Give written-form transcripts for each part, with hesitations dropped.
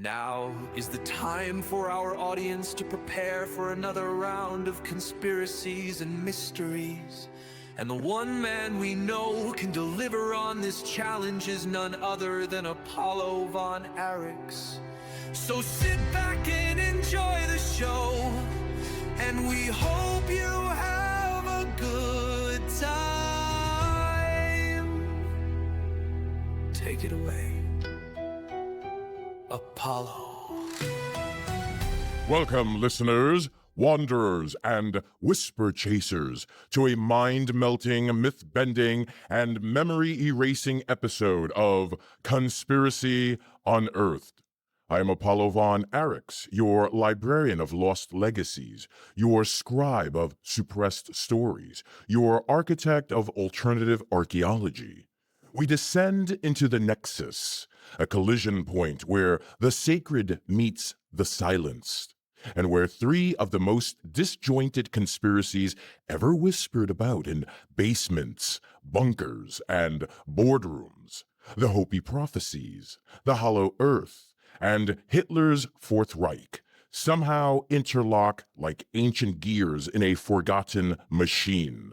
Now is the time for our audience to prepare for another round of conspiracies and mysteries. And the one man we know who can deliver on this challenge is none other than Apollo von Aryx. So sit back and enjoy the show, and we hope you have a good time. Take it away, Apollo. Welcome, listeners, wanderers, and whisper chasers, to a mind-melting, myth-bending, and memory-erasing episode of Conspiracy Unearthed. I am Apollo von Aryx, your librarian of lost legacies, your scribe of suppressed stories, your architect of alternative archaeology. We descend into the Nexus, a collision point where the sacred meets the silenced, and where three of the most disjointed conspiracies ever whispered about in basements, bunkers, and boardrooms, the Hopi prophecies, the Hollow Earth, and Hitler's Fourth Reich, somehow interlock like ancient gears in a forgotten machine.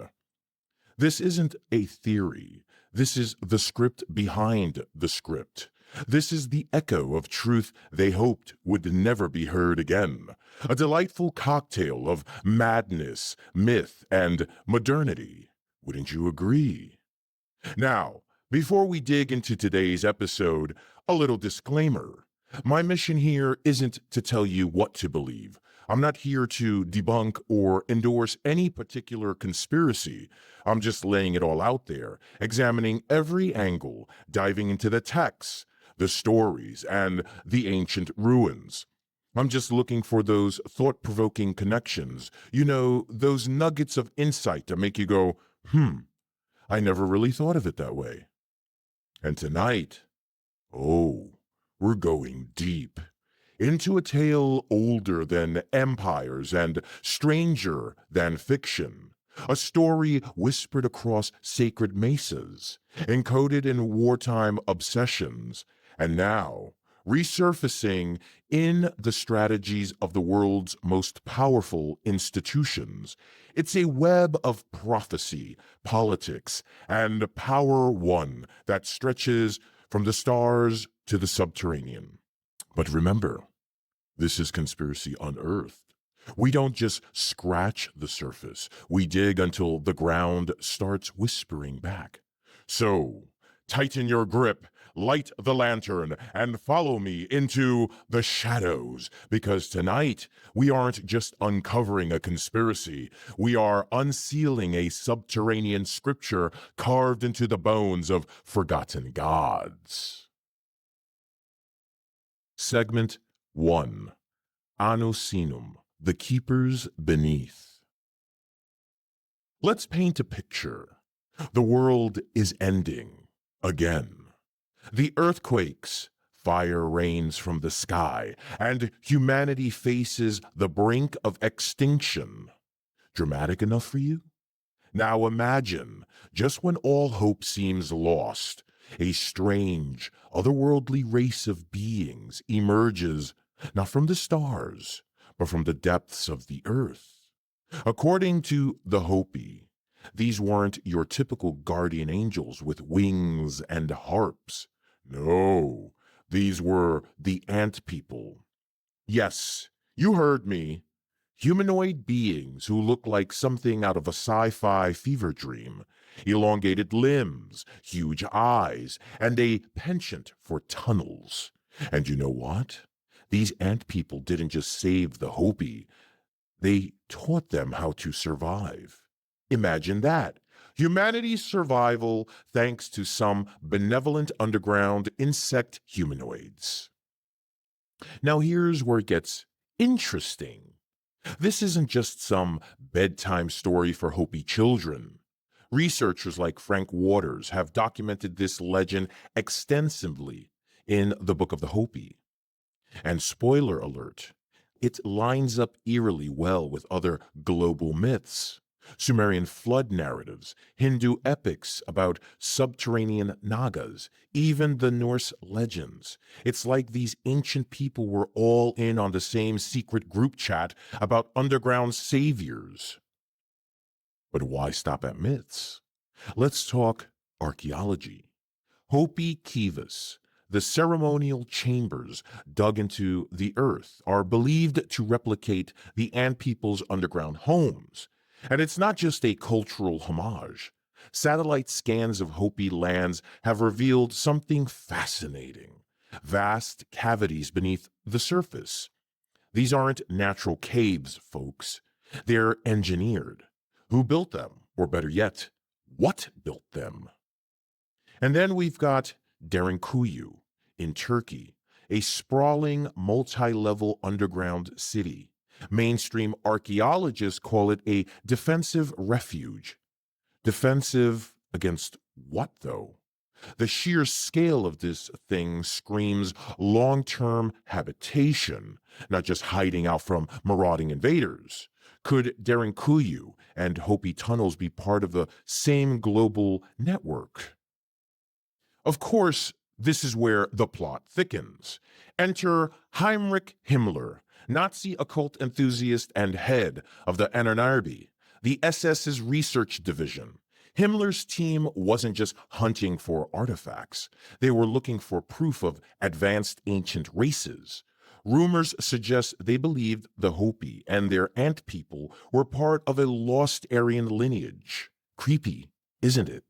This isn't a theory. This is the script behind the script. This is the echo of truth they hoped would never be heard again. A delightful cocktail of madness, myth, and modernity. Wouldn't you agree? Now, before we dig into today's episode, a little disclaimer. My mission here isn't to tell you what to believe. I'm not here to debunk or endorse any particular conspiracy. I'm just laying it all out there, examining every angle, diving into the texts, the stories, and the ancient ruins. I'm just looking for those thought-provoking connections, those nuggets of insight to make you go, I never really thought of it that way. And tonight, we're going deep into a tale older than empires and stranger than fiction. A story whispered across sacred mesas, encoded in wartime obsessions, and now resurfacing in the strategies of the world's most powerful institutions. It's a web of prophecy, politics, and power one that stretches from the stars to the subterranean. But remember, this is Conspiracy Unearthed. We don't just scratch the surface. We dig until the ground starts whispering back. So, tighten your grip, light the lantern, and follow me into the shadows, because tonight we aren't just uncovering a conspiracy. We are unsealing a subterranean scripture carved into the bones of forgotten gods. Segment 1. Anu Sinom, the Keepers Beneath. Let's paint a picture. The world is ending. Again. The earthquakes, fire rains from the sky, and humanity faces the brink of extinction. Dramatic enough for you? Now imagine, just when all hope seems lost, a strange, otherworldly race of beings emerges not from the stars, but from the depths of the earth. According to the Hopi, these weren't your typical guardian angels with wings and harps. No, these were the ant people. Yes, you heard me. Humanoid beings who look like something out of a sci-fi fever dream. Elongated limbs, huge eyes, and a penchant for tunnels. And you know what? These ant people didn't just save the Hopi. They taught them how to survive. Imagine that. Humanity's survival thanks to some benevolent underground insect humanoids. Now here's where it gets interesting. This isn't just some bedtime story for Hopi children. Researchers like Frank Waters have documented this legend extensively in the Book of the Hopi. And spoiler alert, it lines up eerily well with other global myths. Sumerian flood narratives, Hindu epics about subterranean Nagas, even the Norse legends. It's like these ancient people were all in on the same secret group chat about underground saviors. But why stop at myths? Let's talk archaeology. Hopi Kivas, the ceremonial chambers dug into the earth, are believed to replicate the Ant people's underground homes. And it's not just a cultural homage. Satellite scans of Hopi lands have revealed something fascinating: vast cavities beneath the surface. These aren't natural caves, folks. They're engineered. Who built them? Or better yet, what built them? And then we've got Derinkuyu in Turkey, a sprawling multi-level underground city. Mainstream archaeologists call it a defensive refuge. Defensive against what, though? The sheer scale of this thing screams long-term habitation, not just hiding out from marauding invaders. Could Derinkuyu and Hopi tunnels be part of the same global network? Of course, this is where the plot thickens. Enter Heinrich Himmler, Nazi occult enthusiast and head of the NRB, the SS's research division. Himmler's team wasn't just hunting for artifacts. They were looking for proof of advanced ancient races. Rumors suggest they believed the Hopi and their ant people were part of a lost Aryan lineage. Creepy, isn't it?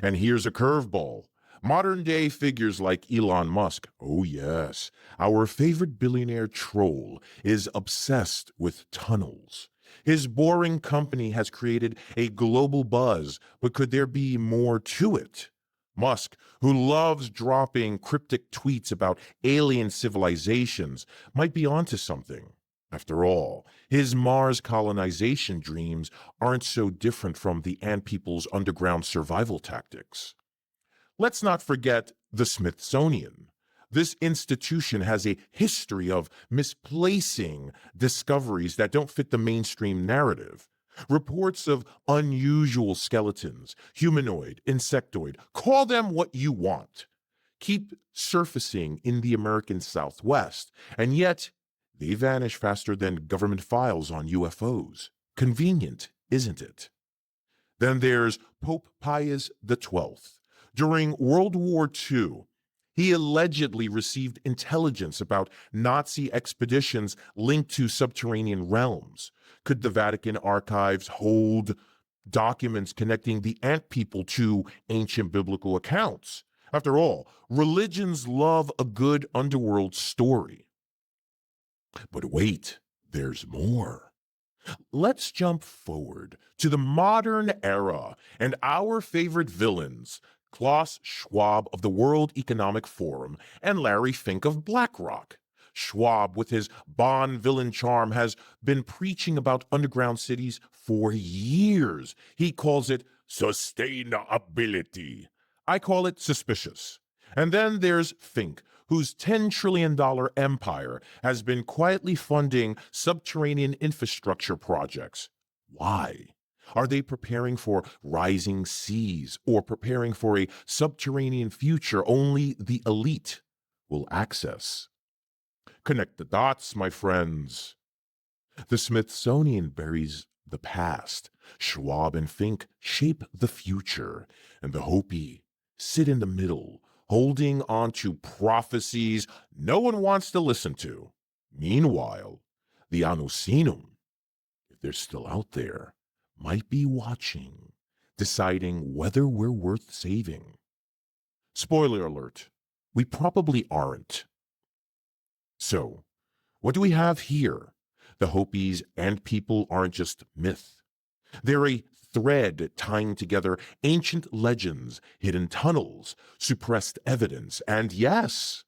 And here's a curveball. Modern-day figures like Elon Musk, oh yes, our favorite billionaire troll, is obsessed with tunnels. His boring company has created a global buzz, but could there be more to it? Musk, who loves dropping cryptic tweets about alien civilizations, might be onto something. After all, his Mars colonization dreams aren't so different from the Ant people's underground survival tactics. Let's not forget the Smithsonian. This institution has a history of misplacing discoveries that don't fit the mainstream narrative. Reports of unusual skeletons, humanoid, insectoid, call them what you want, keep surfacing in the American Southwest, and yet they vanish faster than government files on UFOs. Convenient, isn't it? Then there's Pope Pius XII. During World War II, he allegedly received intelligence about Nazi expeditions linked to subterranean realms. Could the Vatican archives hold documents connecting the Ant people to ancient biblical accounts? After all, religions love a good underworld story. But wait, there's more. Let's jump forward to the modern era and our favorite villains, Klaus Schwab of the World Economic Forum and Larry Fink of BlackRock. Schwab, with his Bond villain charm, has been preaching about underground cities for years. He calls it sustainability. I call it suspicious. And then there's Fink, whose $10 trillion empire has been quietly funding subterranean infrastructure projects. Why? Are they preparing for rising seas or preparing for a subterranean future only the elite will access? Connect the dots, my friends. The Smithsonian buries the past. Schwab and Fink shape the future, and the Hopi sit in the middle, holding on to prophecies no one wants to listen to. Meanwhile, the Anu Sinom, if they're still out there, might be watching, deciding whether we're worth saving. Spoiler alert, we probably aren't. So, what do we have here? The Hopis and people aren't just myth. They're a thread tying together ancient legends, hidden tunnels, suppressed evidence, and yes,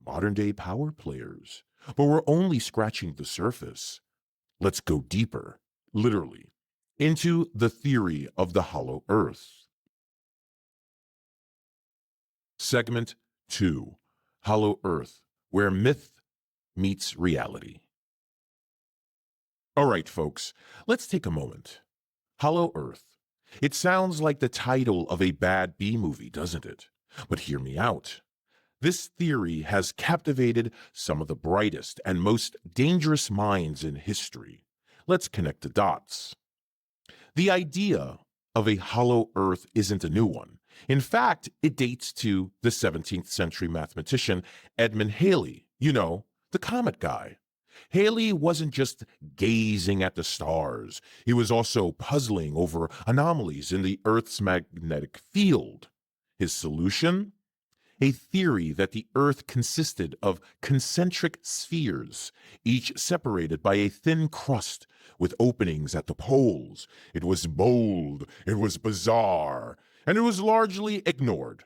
modern-day power players. But we're only scratching the surface. Let's go deeper, literally, into the theory of the hollow earth. Segment 2, Hollow Earth, where myth meets reality. All right, folks, let's take a moment. Hollow Earth. It sounds like the title of a bad B movie, doesn't it? But hear me out. This theory has captivated some of the brightest and most dangerous minds in history. Let's connect the dots. The idea of a hollow earth isn't a new one. In fact, it dates to the 17th century mathematician Edmund Halley, the comet guy. Halley wasn't just gazing at the stars, he was also puzzling over anomalies in the Earth's magnetic field. His solution? A theory that the Earth consisted of concentric spheres, each separated by a thin crust with openings at the poles. It was bold, it was bizarre, and it was largely ignored.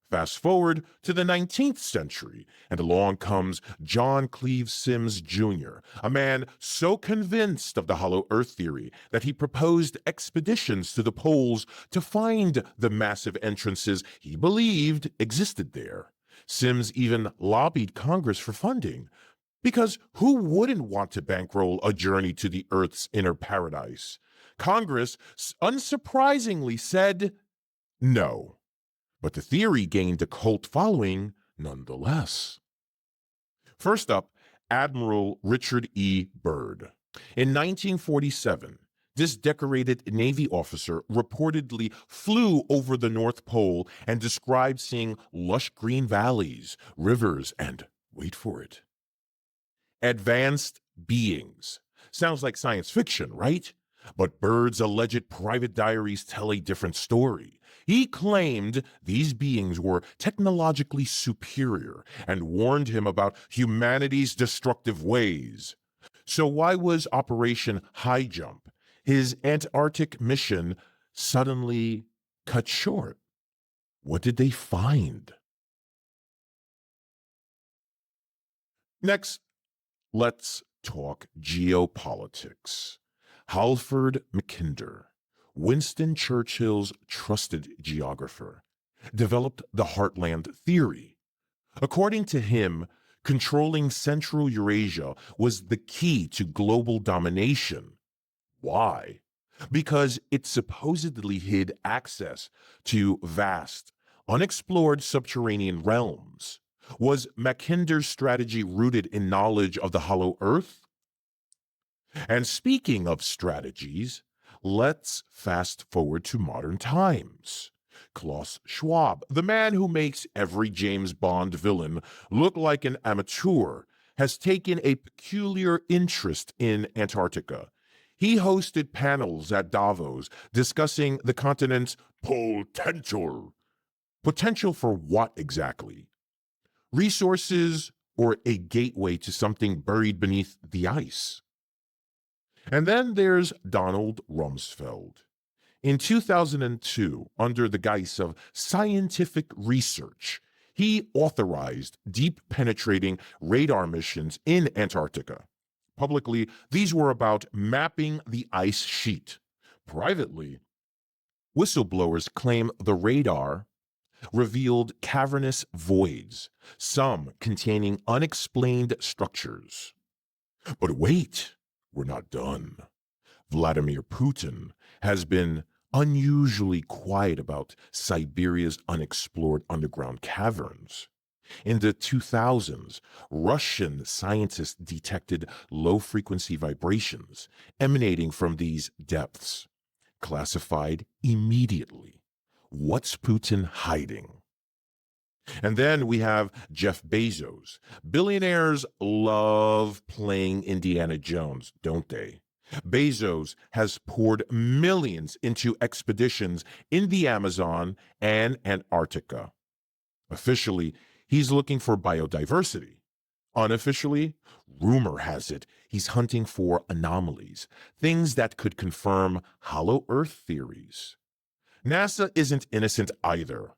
Fast forward to the 19th century, and along comes John Cleves Symmes Jr., a man so convinced of the hollow earth theory that he proposed expeditions to the poles to find the massive entrances he believed existed there. Symmes even lobbied Congress for funding, because who wouldn't want to bankroll a journey to the Earth's inner paradise? Congress, unsurprisingly, said no. But the theory gained a cult following nonetheless. First up, Admiral Richard E. Byrd. In 1947, this decorated Navy officer reportedly flew over the North Pole and described seeing lush green valleys, rivers, and, wait for it, advanced beings. Sounds like science fiction, right? But Byrd's alleged private diaries tell a different story. He claimed these beings were technologically superior and warned him about humanity's destructive ways. So why was Operation High Jump, his Antarctic mission, suddenly cut short? What did they find? Next, let's talk geopolitics. Halford Mackinder, Winston Churchill's trusted geographer, developed the Heartland Theory. According to him, controlling Central Eurasia was the key to global domination. Why? Because it supposedly hid access to vast, unexplored subterranean realms. Was Mackinder's strategy rooted in knowledge of the Hollow Earth? And speaking of strategies, let's fast forward to modern times. Klaus Schwab, the man who makes every James Bond villain look like an amateur, has taken a peculiar interest in Antarctica. He hosted panels at Davos discussing the continent's potential. Potential for what exactly? Resources or a gateway to something buried beneath the ice? And then there's Donald Rumsfeld. In 2002, under the guise of scientific research, he authorized deep penetrating radar missions in Antarctica. Publicly, these were about mapping the ice sheet. Privately, whistleblowers claim the radar revealed cavernous voids, some containing unexplained structures. But wait, we're not done. Vladimir Putin has been unusually quiet about Siberia's unexplored underground caverns. In the 2000s, Russian scientists detected low-frequency vibrations emanating from these depths. Classified immediately. What's Putin hiding? And then we have Jeff Bezos. Billionaires love playing Indiana Jones, don't they? Bezos has poured millions into expeditions in the Amazon and Antarctica. Officially, he's looking for biodiversity. Unofficially, rumor has it he's hunting for anomalies, things that could confirm hollow earth theories. NASA isn't innocent either.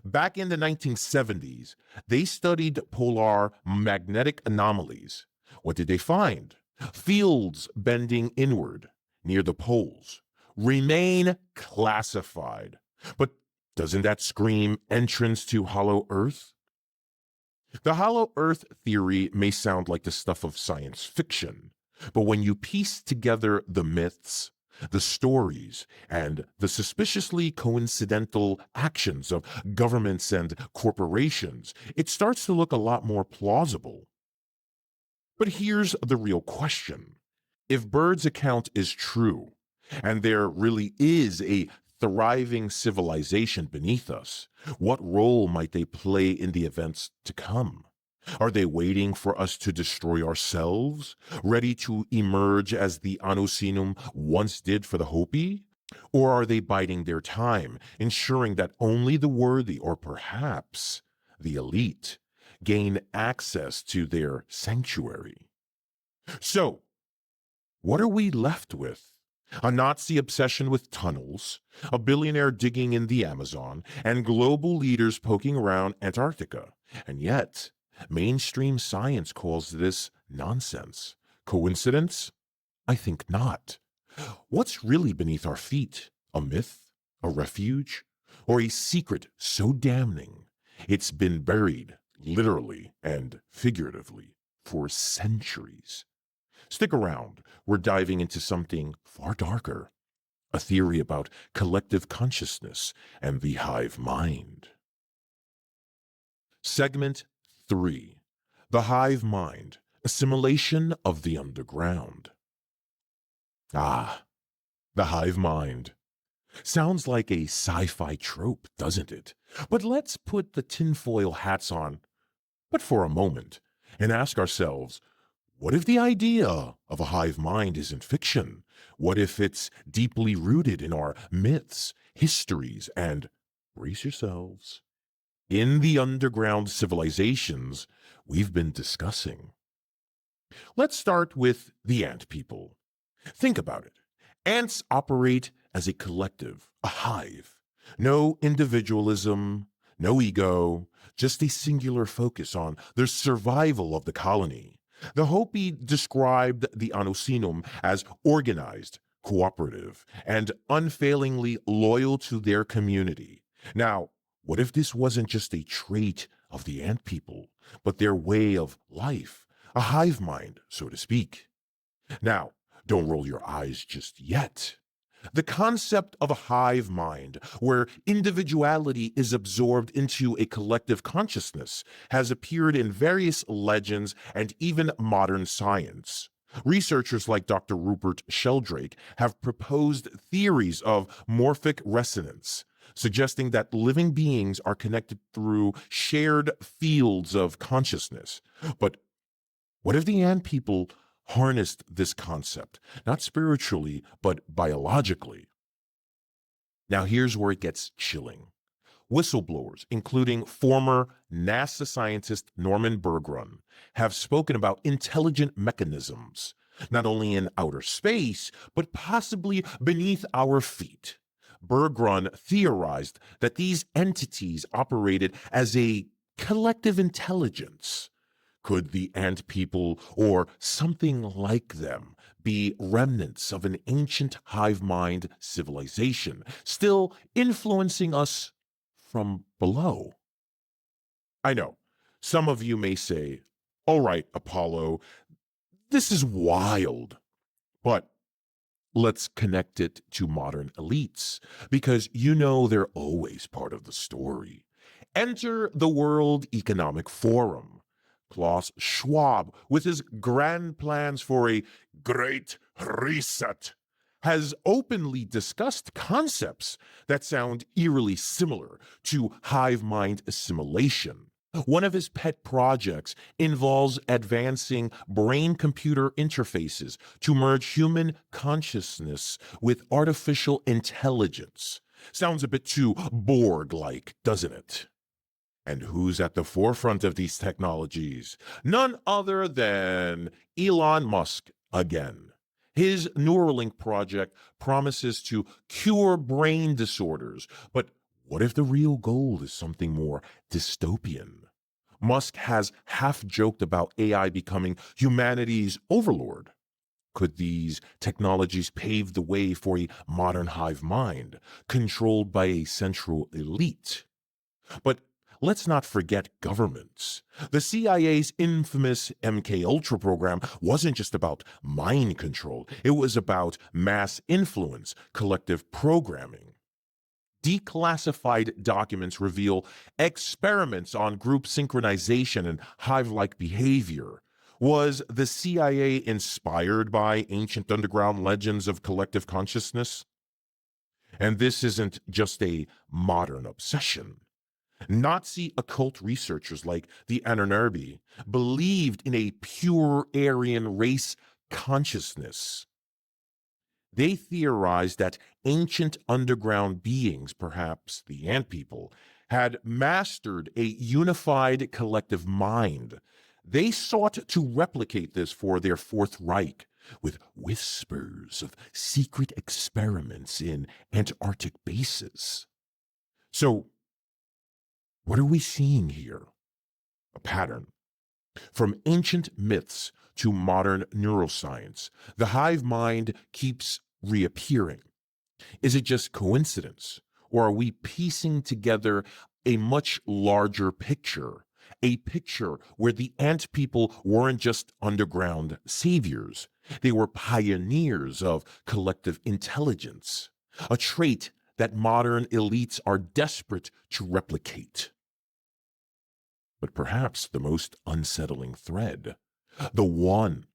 Back in the 1970s, they studied polar magnetic anomalies. What did they find? Fields bending inward near the poles remain classified. But doesn't that scream entrance to hollow earth? The hollow earth theory may sound like the stuff of science fiction, but when you piece together the myths, The stories and the suspiciously coincidental actions of governments and corporations, it starts to look a lot more plausible. But here's the real question. If Bird's account is true, and there really is a thriving civilization beneath us, what role might they play in the events to come? Are they waiting for us to destroy ourselves, ready to emerge as the Anu Sinom once did for the Hopi? Or are they biding their time, ensuring that only the worthy, or perhaps the elite, gain access to their sanctuary? So, what are we left with? A Nazi obsession with tunnels, a billionaire digging in the Amazon, and global leaders poking around Antarctica. And yet, mainstream science calls this nonsense. Coincidence? I think not. What's really beneath our feet? A myth? A refuge? Or a secret so damning it's been buried, literally and figuratively, for centuries? Stick around. We're diving into something far darker, a theory about collective consciousness and the hive mind. Segment 3. The hive mind, assimilation of the underground. Ah, the hive mind. Sounds like a sci-fi trope, doesn't it? But let's put the tinfoil hats on, but for a moment, and ask ourselves, what if the idea of a hive mind isn't fiction? What if it's deeply rooted in our myths, histories, and, brace yourselves, in the underground civilizations we've been discussing? Let's start with the ant people. Think about it. Ants operate as a collective, a hive. No individualism, no ego, just a singular focus on the survival of the colony. The Hopi described the Anu Sinom as organized, cooperative, and unfailingly loyal to their community. Now, what if this wasn't just a trait of the ant people, but their way of life, a hive mind, so to speak? Now, don't roll your eyes just yet. The concept of a hive mind, where individuality is absorbed into a collective consciousness, has appeared in various legends and even modern science. Researchers like Dr. Rupert Sheldrake have proposed theories of morphic resonance, suggesting that living beings are connected through shared fields of consciousness. But what if the ant people harnessed this concept, not spiritually, but biologically? Now, here's where it gets chilling. Whistleblowers, including former NASA scientist Norman Bergrun, have spoken about intelligent mechanisms, not only in outer space, but possibly beneath our feet. Bergrun theorized that these entities operated as a collective intelligence. Could the ant people, or something like them, be remnants of an ancient hive mind civilization, still influencing us from below? I know, some of you may say, all right, Apollo, this is wild, but let's connect it to modern elites, because they're always part of the story. Enter the World Economic Forum. Klaus Schwab, with his grand plans for a great reset, has openly discussed concepts that sound eerily similar to hive mind assimilation. One of his pet projects involves advancing brain-computer interfaces to merge human consciousness with artificial intelligence. Sounds a bit too Borg-like, doesn't it? And who's at the forefront of these technologies? None other than Elon Musk again. His Neuralink project promises to cure brain disorders, but what if the real goal is something more dystopian? Musk has half joked about AI becoming humanity's overlord. Could these technologies pave the way for a modern hive mind, controlled by a central elite? But let's not forget governments. The CIA's infamous MK Ultra program wasn't just about mind control. It was about mass influence, collective programming. Declassified documents reveal experiments on group synchronization and hive-like behavior. Was the CIA inspired by ancient underground legends of collective consciousness? And this isn't just a modern obsession. Nazi occult researchers like the Anunnaki believed in a pure Aryan race consciousness. They theorized that ancient underground beings, perhaps the ant people, had mastered a unified collective mind. They sought to replicate this for their Fourth Reich, with whispers of secret experiments in Antarctic bases. So, what are we seeing here? A pattern. From ancient myths to modern neuroscience, the hive mind keeps reappearing. Is it just coincidence, or are we piecing together a much larger picture? A picture where the ant people weren't just underground saviors, they were pioneers of collective intelligence, a trait that modern elites are desperate to replicate. But perhaps the most unsettling thread, the one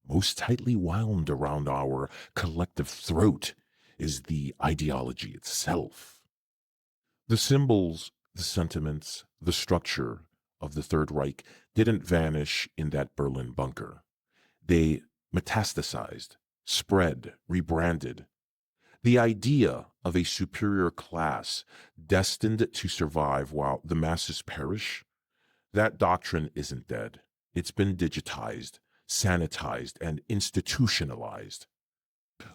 most tightly wound around our collective throat, is the ideology itself. The symbols, the sentiments, the structure of the Third Reich didn't vanish in that Berlin bunker. They metastasized, spread, rebranded. The idea of a superior class destined to survive while the masses perish, that doctrine isn't dead. It's been digitized, sanitized, and institutionalized.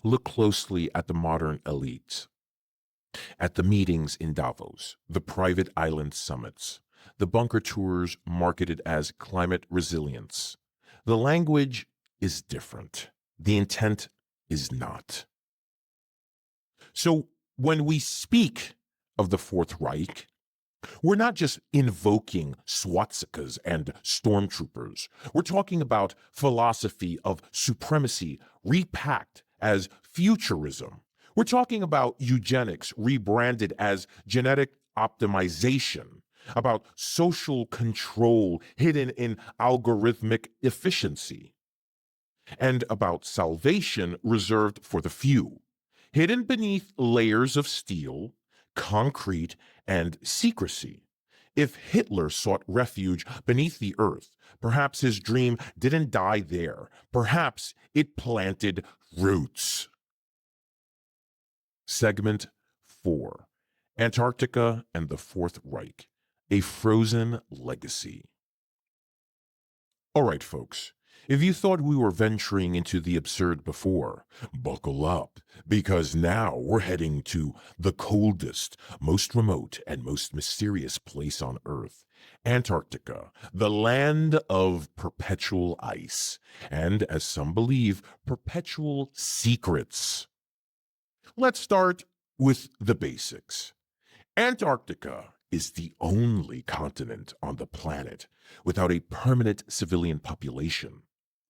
Look closely at the modern elite, at the meetings in Davos, the private island summits, the bunker tours marketed as climate resilience. The language is different. The intent is not. So when we speak of the Fourth Reich, we're not just invoking swastikas and stormtroopers. We're talking about philosophy of supremacy repacked as futurism. We're talking about eugenics rebranded as genetic optimization, about social control hidden in algorithmic efficiency, and about salvation reserved for the few, hidden beneath layers of steel, concrete, and secrecy. If Hitler sought refuge beneath the earth, perhaps his dream didn't die there. Perhaps it planted roots. Segment 4. Antarctica and the Fourth Reich, a frozen legacy. All right, folks. If you thought we were venturing into the absurd before, buckle up, because now we're heading to the coldest, most remote, and most mysterious place on Earth, Antarctica, the land of perpetual ice, and, as some believe, perpetual secrets. Let's start with the basics. Antarctica is the only continent on the planet without a permanent civilian population.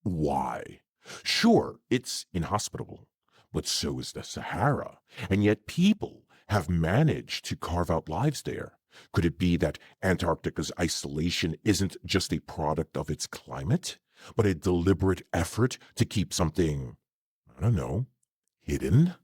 Why? Sure, it's inhospitable, but so is the Sahara, and yet people have managed to carve out lives there. Could it be that Antarctica's isolation isn't just a product of its climate, but a deliberate effort to keep something, I don't know, hidden?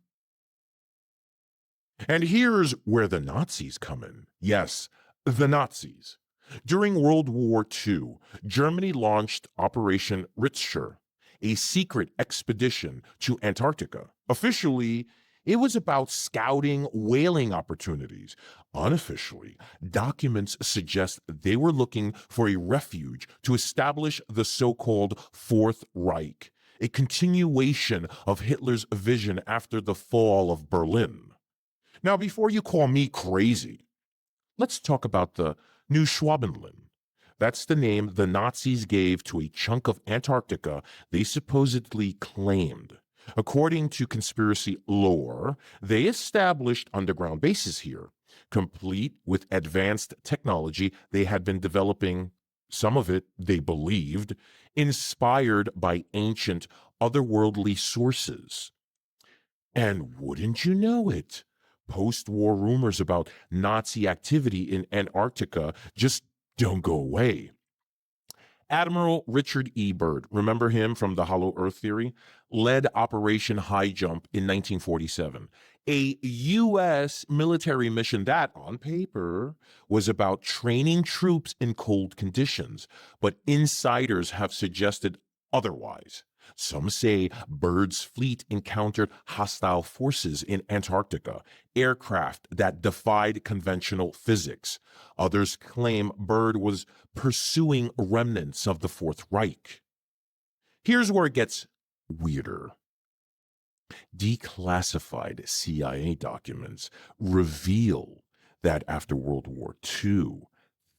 And here's where the Nazis come in. Yes, the Nazis. During World War II, Germany launched Operation Ritzschur, a secret expedition to Antarctica. Officially, it was about scouting whaling opportunities. Unofficially, documents suggest they were looking for a refuge to establish the so-called Fourth Reich, a continuation of Hitler's vision after the fall of Berlin. Now, before you call me crazy, let's talk about the New Schwabenland. That's the name the Nazis gave to a chunk of Antarctica they supposedly claimed. According to conspiracy lore, they established underground bases here. Complete with advanced technology they had been developing, some of it, they believed, inspired by ancient otherworldly sources. And wouldn't you know it, post-war rumors about Nazi activity in Antarctica just don't go away. Admiral Richard E. Byrd, remember him from the Hollow Earth theory, led Operation High Jump in 1947, a U.S. military mission that, on paper, was about training troops in cold conditions, but insiders have suggested otherwise. Some say Byrd's fleet encountered hostile forces in Antarctica, aircraft that defied conventional physics. Others claim Byrd was pursuing remnants of the Fourth Reich. Here's where it gets weirder. Declassified CIA documents reveal that after World War II,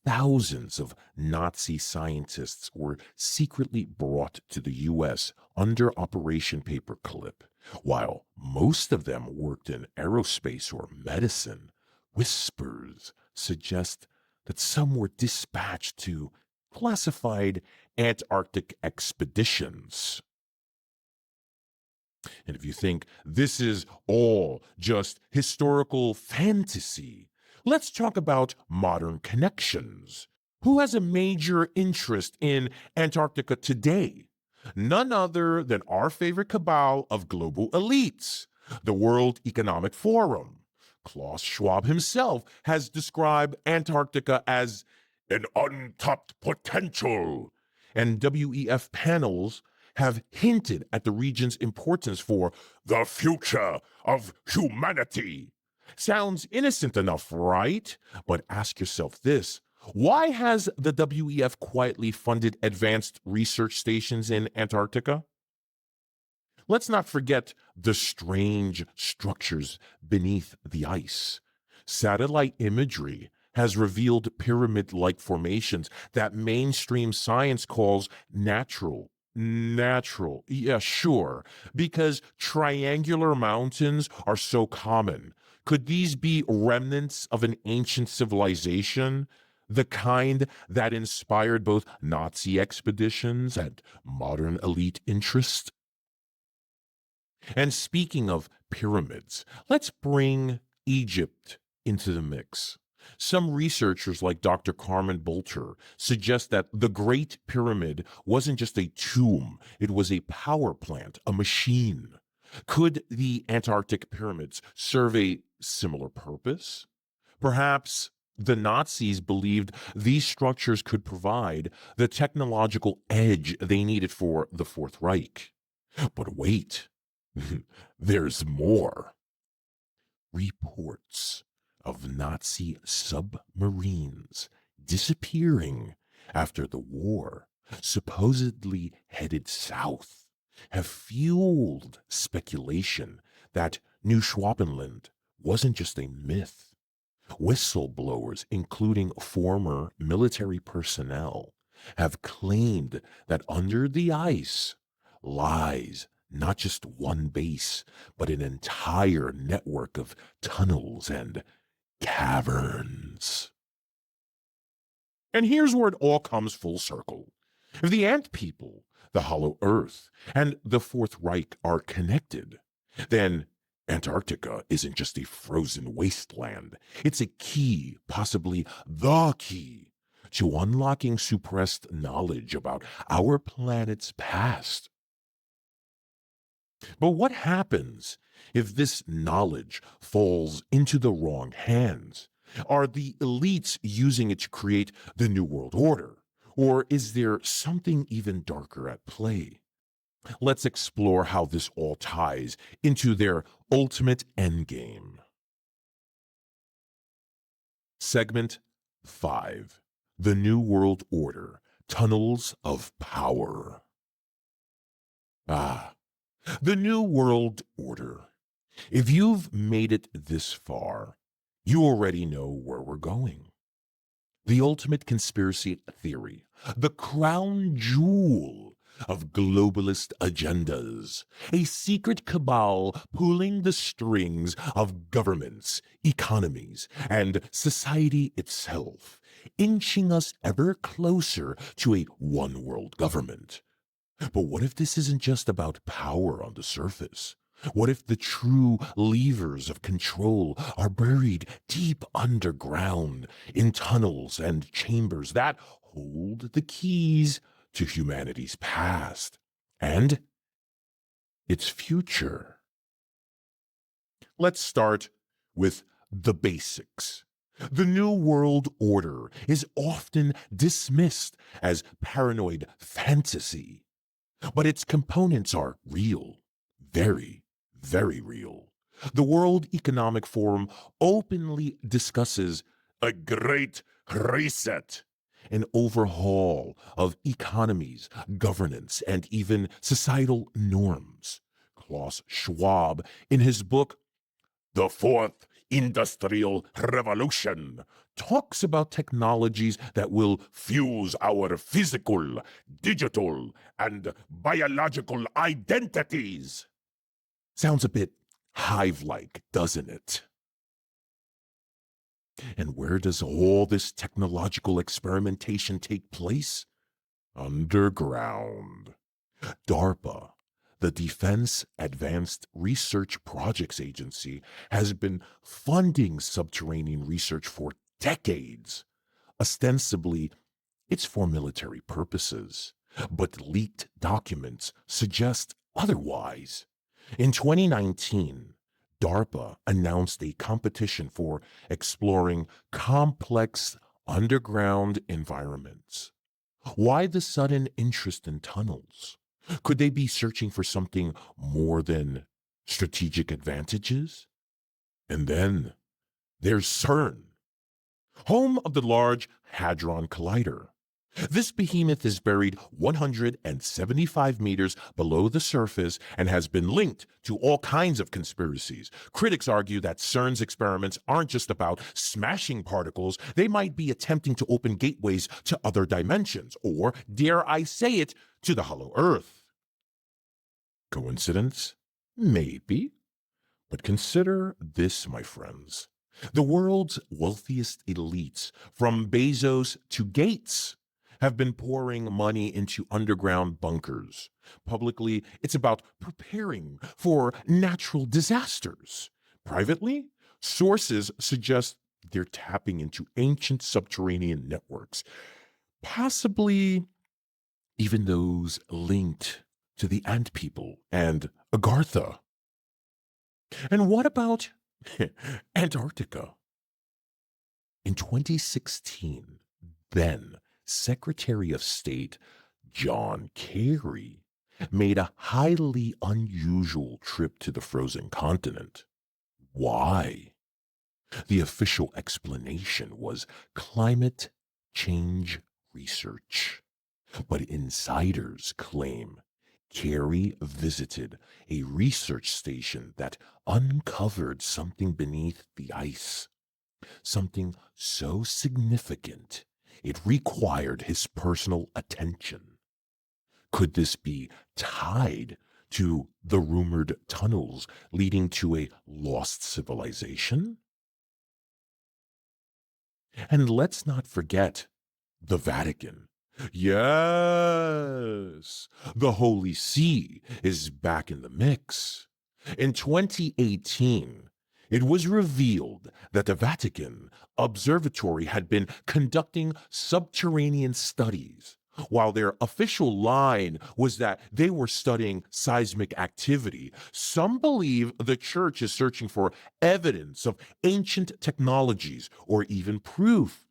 thousands of Nazi scientists were secretly brought to the U.S. under Operation Paperclip. While most of them worked in aerospace or medicine, whispers suggest that some were dispatched to classified Antarctic expeditions. And if you think this is all just historical fantasy, let's talk about modern connections. Who has a major interest in Antarctica today? None other than our favorite cabal of global elites, the World Economic Forum. Klaus Schwab himself has described Antarctica as an untapped potential, and WEF panels have hinted at the region's importance for the future of humanity. Sounds innocent enough, right? But ask yourself this. Why has the WEF quietly funded advanced research stations in Antarctica? Let's not forget the strange structures beneath the ice. Satellite imagery has revealed pyramid-like formations that mainstream science calls natural. Natural, yeah, sure, because triangular mountains are so common. Could these be remnants of an ancient civilization? The kind that inspired both Nazi expeditions and modern elite interest? And speaking of pyramids, let's bring Egypt into the mix. Some researchers like Dr. Carmen Bolter suggest that the Great Pyramid wasn't just a tomb, it was a power plant, a machine. Could the Antarctic pyramids serve a similar purpose? Perhaps the Nazis believed these structures could provide the technological edge they needed for the Fourth Reich. But wait, there's more. Reports of Nazi submarines disappearing after the war, supposedly headed south, have fueled speculation that New Schwabenland wasn't just a myth. Whistleblowers, including former military personnel, have claimed that under the ice lies not just one base, but an entire network of tunnels and caverns. And here's where it all comes full circle. If the Ant people, the Hollow Earth, and the Fourth Reich are connected, then Antarctica isn't just a frozen wasteland. It's a key, possibly the key, to unlocking suppressed knowledge about our planet's past. But what happens if this knowledge falls into the wrong hands? Are the elites using it to create the New World Order? Or is there something even darker at play? Let's explore how this all ties into their ultimate endgame. Segment 5. The New World Order, Tunnels of Power. The New World Order. If you've made it this far, you already know where we're going. The ultimate conspiracy theory, the crown jewel, of globalist agendas, a secret cabal pulling the strings of governments, economies, and society itself, inching us ever closer to a one-world government. But what if this isn't just about power on the surface? What if the true levers of control are buried deep underground in tunnels and chambers that hold the keys to humanity's past and its future? Let's start with the basics. The New World Order is often dismissed as paranoid fantasy, but its components are real, very, very real. The World Economic Forum openly discusses a great reset, an overhaul of economies, governance, and even societal norms. Klaus Schwab, in his book, The Fourth Industrial Revolution, talks about technologies that will fuse our physical, digital, and biological identities. Sounds a bit hive-like, doesn't it? And where does all this technological experimentation take place? Underground. DARPA, the Defense Advanced Research Projects Agency, has been funding subterranean research for decades. Ostensibly, it's for military purposes, but leaked documents suggest otherwise. In 2019, DARPA announced a competition for exploring complex underground environments. Why the sudden interest in tunnels? Could they be searching for something more than strategic advantages? And then there's CERN, home of the Large Hadron Collider. This behemoth is buried 175 meters below the surface and has been linked to all kinds of conspiracies. Critics argue that CERN's experiments aren't just about smashing particles, they might be attempting to open gateways to other dimensions, or, dare I say it, to the hollow earth. Coincidence? Maybe. But consider this, my friends. The world's wealthiest elites, from Bezos to Gates, have been pouring money into underground bunkers. Publicly, it's about preparing for natural disasters. Privately, sources suggest they're tapping into ancient subterranean networks, possibly even those linked to the Ant People and Agartha. And what about Antarctica? In 2016, then Secretary of State John Kerry made a highly unusual trip to the frozen continent. Why? The official explanation was climate change research. But insiders claim Kerry visited a research station that uncovered something beneath the ice, something so significant it required his personal attention. Could this be tied to the rumored tunnels leading to a lost civilization? And let's not forget the Vatican. Yes, the Holy See is back in the mix. In 2018, it was revealed that the Vatican Observatory had been conducting subterranean studies, while their official line was that they were studying seismic activity. Some believe the church is searching for evidence of ancient technologies or even proof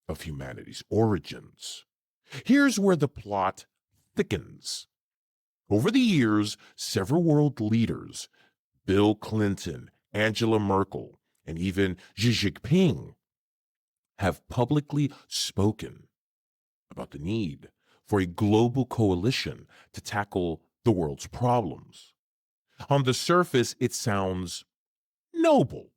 of humanity's origins. Here's where the plot thickens. Over the years, several world leaders, Bill Clinton, Angela Merkel, and even Xi Jinping, have publicly spoken about the need for a global coalition to tackle the world's problems. On the surface, it sounds noble,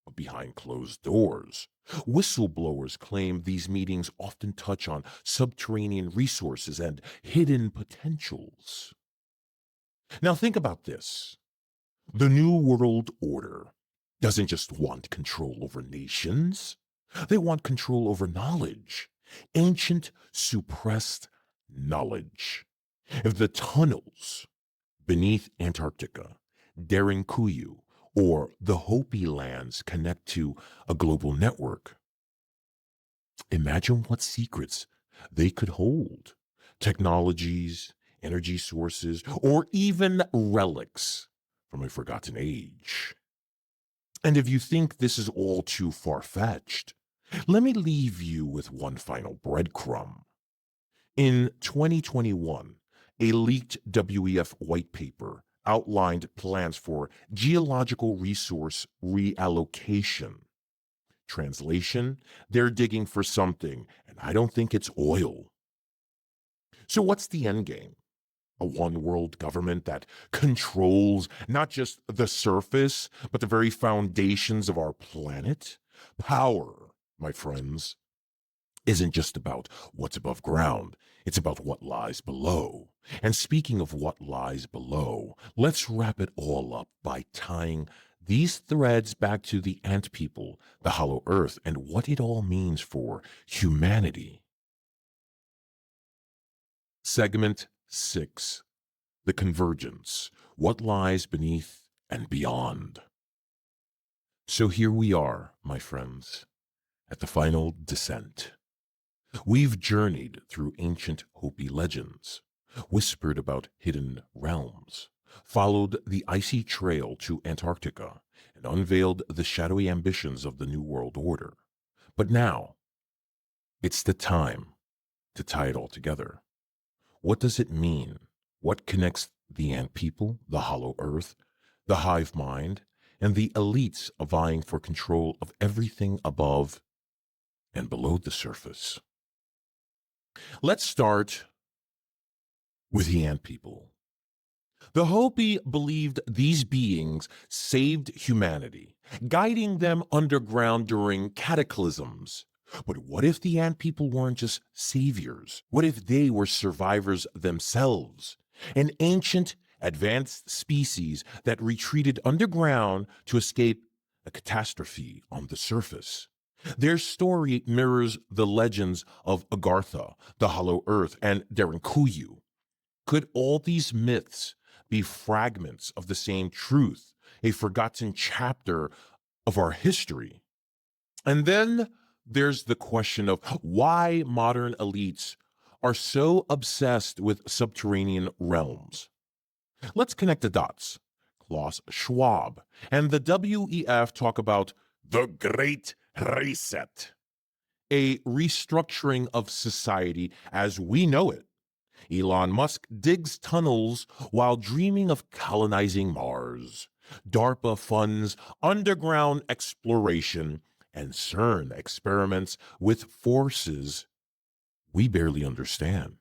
but behind closed doors, Whistleblowers claim these meetings often touch on subterranean resources and hidden potentials. Now think about this. The New World Order doesn't just want control over nations. They want control over knowledge, ancient suppressed knowledge. If the tunnels beneath Antarctica, Derinkuyu, or the Hopi lands connect to a global network, imagine what secrets they could hold. Technologies, energy sources, or even relics from a forgotten age. And if you think this is all too far-fetched, let me leave you with one final breadcrumb. In 2021, a leaked WEF white paper outlined plans for geological resource reallocation. Translation, they're digging for something, and I don't think it's oil. So what's the end game? A one-world government that controls not just the surface, but the very foundations of our planet? Power, my friends, isn't just about what's above ground. It's about what lies below. And speaking of what lies below, let's wrap it all up by tying these threads back to the ant people, the hollow earth, and what it all means for humanity. Segment 6. The Convergence. What lies beneath and beyond. So here we are, my friends, at the final descent. We've journeyed through ancient Hopi legends, whispered about hidden realms, followed the icy trail to Antarctica, and unveiled the shadowy ambitions of the New World Order. But now, it's the time to tie it all together. What does it mean? What connects the ant people, the hollow earth, the hive mind, and the elites vying for control of everything above and below the surface? Let's start with the ant people. The Hopi believed these beings saved humanity, guiding them underground during cataclysms. But what if the ant people weren't just saviors? What if they were survivors themselves? An ancient, advanced species that retreated underground to escape a catastrophe on the surface. Their story mirrors the legends of Agartha, the Hollow Earth, and Derinkuyu. Could all these myths be fragments of the same truth, a forgotten chapter of our history? And then there's the question of why modern elites are so obsessed with subterranean realms. Let's connect the dots. Klaus Schwab and the WEF talk about the Great Reset, a restructuring of society as we know it. Elon Musk digs tunnels while dreaming of colonizing Mars. DARPA funds underground exploration, and CERN experiments with forces we barely understand.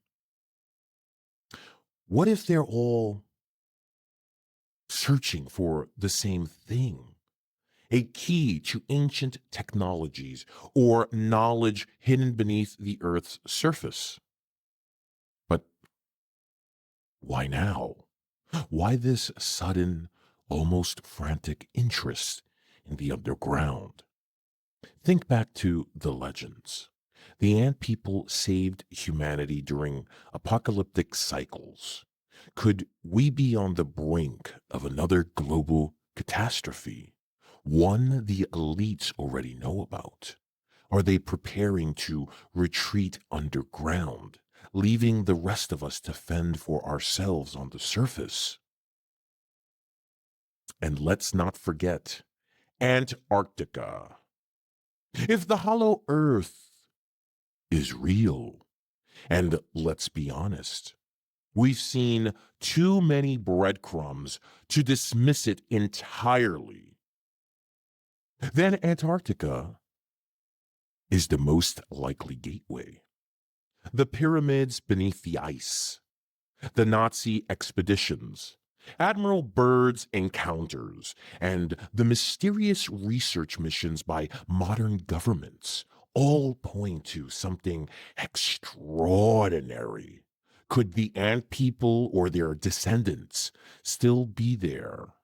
What if they're all searching for the same thing? A key to ancient technologies or knowledge hidden beneath the Earth's surface. But why now? Why this sudden, almost frantic interest in the underground? Think back to the legends. The ant people saved humanity during apocalyptic cycles. Could we be on the brink of another global catastrophe? One the elites already know about? Are they preparing to retreat underground, leaving the rest of us to fend for ourselves on the surface? And let's not forget Antarctica. If the hollow earth is real, and let's be honest, we've seen too many breadcrumbs to dismiss it entirely, then Antarctica is the most likely gateway. The pyramids beneath the ice, the Nazi expeditions, Admiral Byrd's encounters and the mysterious research missions by modern governments all point to something extraordinary. Could the ant people or their descendants still be there,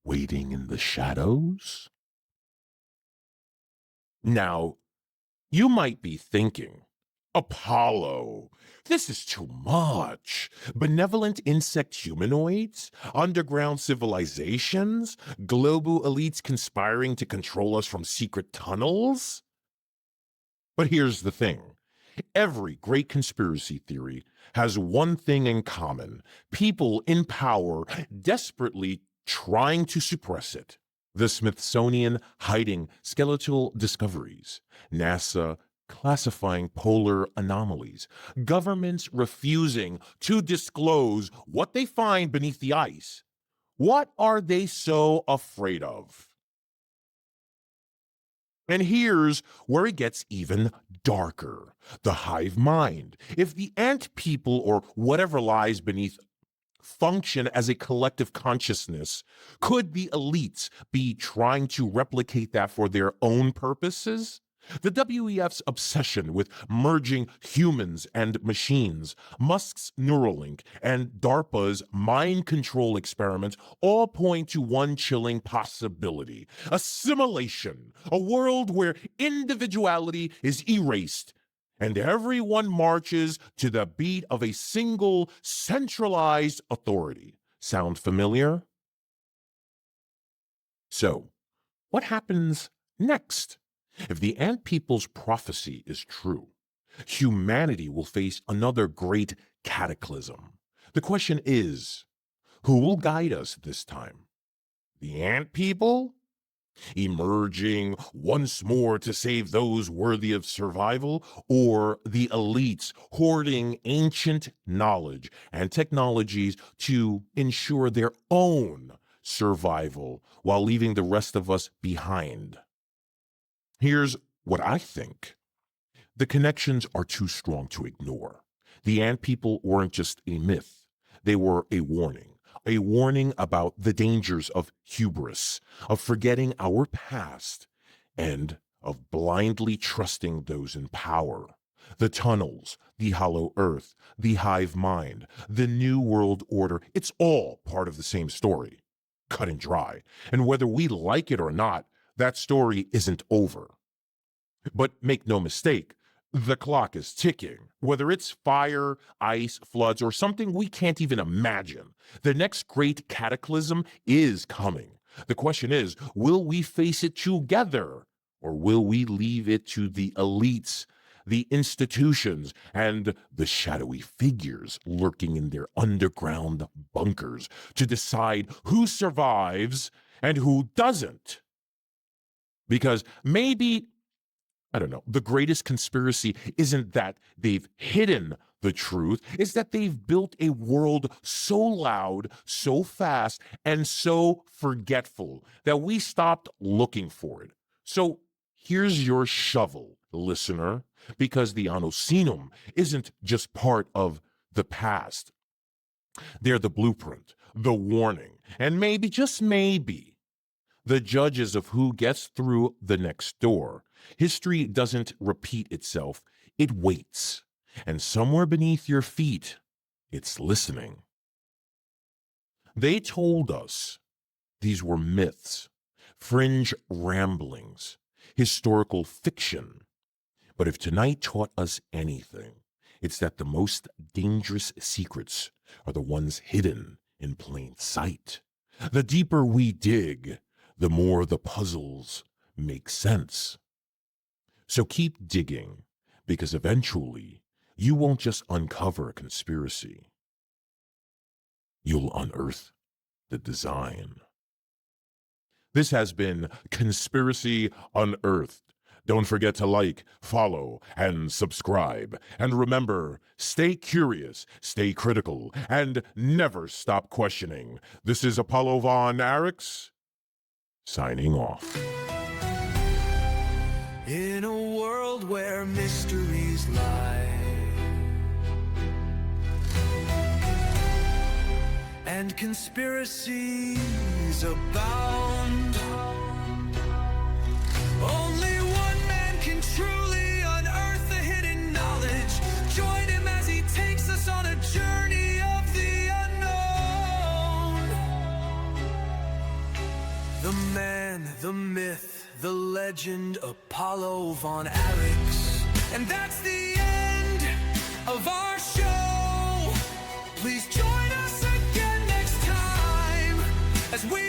waiting in the shadows? Now, you might be thinking, Apollo, this is too much. Benevolent insect humanoids, underground civilizations, global elites conspiring to control us from secret tunnels? But here's the thing. Every great conspiracy theory has one thing in common: people in power desperately trying to suppress it. The Smithsonian hiding skeletal discoveries, NASA classifying polar anomalies, governments refusing to disclose what they find beneath the ice. What are they so afraid of? And here's where it gets even darker. The hive mind. If the ant people or whatever lies beneath function as a collective consciousness, could the elites be trying to replicate that for their own purposes? The WEF's obsession with merging humans and machines, Musk's Neuralink, and DARPA's mind control experiments all point to one chilling possibility: assimilation, a world where individuality is erased and everyone marches to the beat of a single centralized authority. Sound familiar? So, what happens next? If the ant people's prophecy is true, humanity will face another great cataclysm. The question is, who will guide us this time? The ant people? Emerging once more to save those worthy of survival, or the elites hoarding ancient knowledge and technologies to ensure their own survival while leaving the rest of us behind? Here's what I think. The connections are too strong to ignore. The ant people weren't just a myth, they were a warning about the dangers of hubris, of forgetting our past, and of blindly trusting those in power. The tunnels, the hollow earth, the hive mind, the new world order, it's all part of the same story, cut and dry. And whether we like it or not, that story isn't over. But make no mistake, the clock is ticking. Whether it's fire, ice, floods, or something we can't even imagine, the next great cataclysm is coming. The question is, will we face it together, or will we leave it to the elites, the institutions, and the shadowy figures lurking in their underground bunkers to decide who survives and who doesn't? Because maybe, I don't know, the greatest conspiracy isn't that they've hidden the truth, it's that they've built a world so loud, so fast, and so forgetful that we stopped looking for it. So here's your shovel, listener, because the Anu Sinom isn't just part of the past. They're the blueprint, the warning, and maybe, just maybe, the judges of who gets through the next door. History doesn't repeat itself, it waits. And somewhere beneath your feet, it's listening. They told us these were myths, fringe ramblings, historical fiction. But if tonight taught us anything, it's that the most dangerous secrets are the ones hidden in plain sight. The deeper we dig, the more the puzzles make sense. So keep digging, because eventually you won't just uncover a conspiracy. You'll unearth the design. This has been Conspiracy Unearthed. Don't forget to like, follow, and subscribe. And remember, stay curious, stay critical, and never stop questioning. This is Apollo von Aryx, signing off. In a world where mysteries lie and conspiracies abound. Only one man can truly unearth the hidden knowledge. Join him as he takes us on a journey of the unknown. The man, the myth, the legend, Apollo von Aryx. And that's the end of our show. Please join us again next time as we